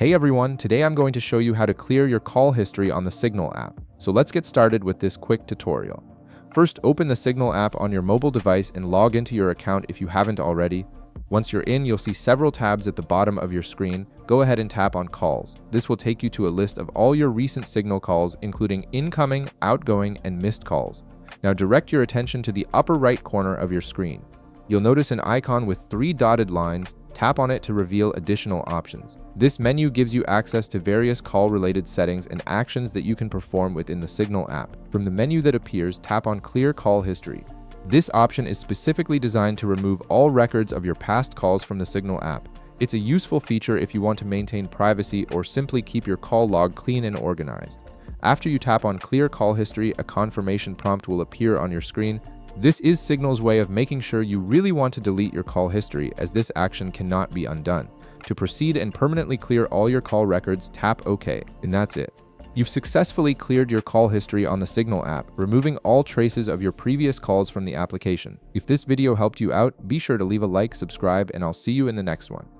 Hey everyone, today I'm going to show you how to clear your call history on the Signal app. So let's get started with this quick tutorial. First, open the Signal app on your mobile device and log into your account if you haven't already. Once you're in, you'll see several tabs at the bottom of your screen. Go ahead and tap on Calls. This will take you to a list of all your recent Signal calls, including incoming, outgoing, and missed calls. Now direct your attention to the upper right corner of your screen. You'll notice an icon with 3 dotted lines. Tap on it to reveal additional options. This menu gives you access to various call-related settings and actions that you can perform within the Signal app. From the menu that appears, tap on Clear Call History. This option is specifically designed to remove all records of your past calls from the Signal app. It's a useful feature if you want to maintain privacy or simply keep your call log clean and organized. After you tap on Clear Call History, a confirmation prompt will appear on your screen. This is Signal's way of making sure you really want to delete your call history, as this action cannot be undone. To proceed and permanently clear all your call records, tap OK, and that's it. You've successfully cleared your call history on the Signal app, removing all traces of your previous calls from the application. If this video helped you out, be sure to leave a like, subscribe, and I'll see you in the next one.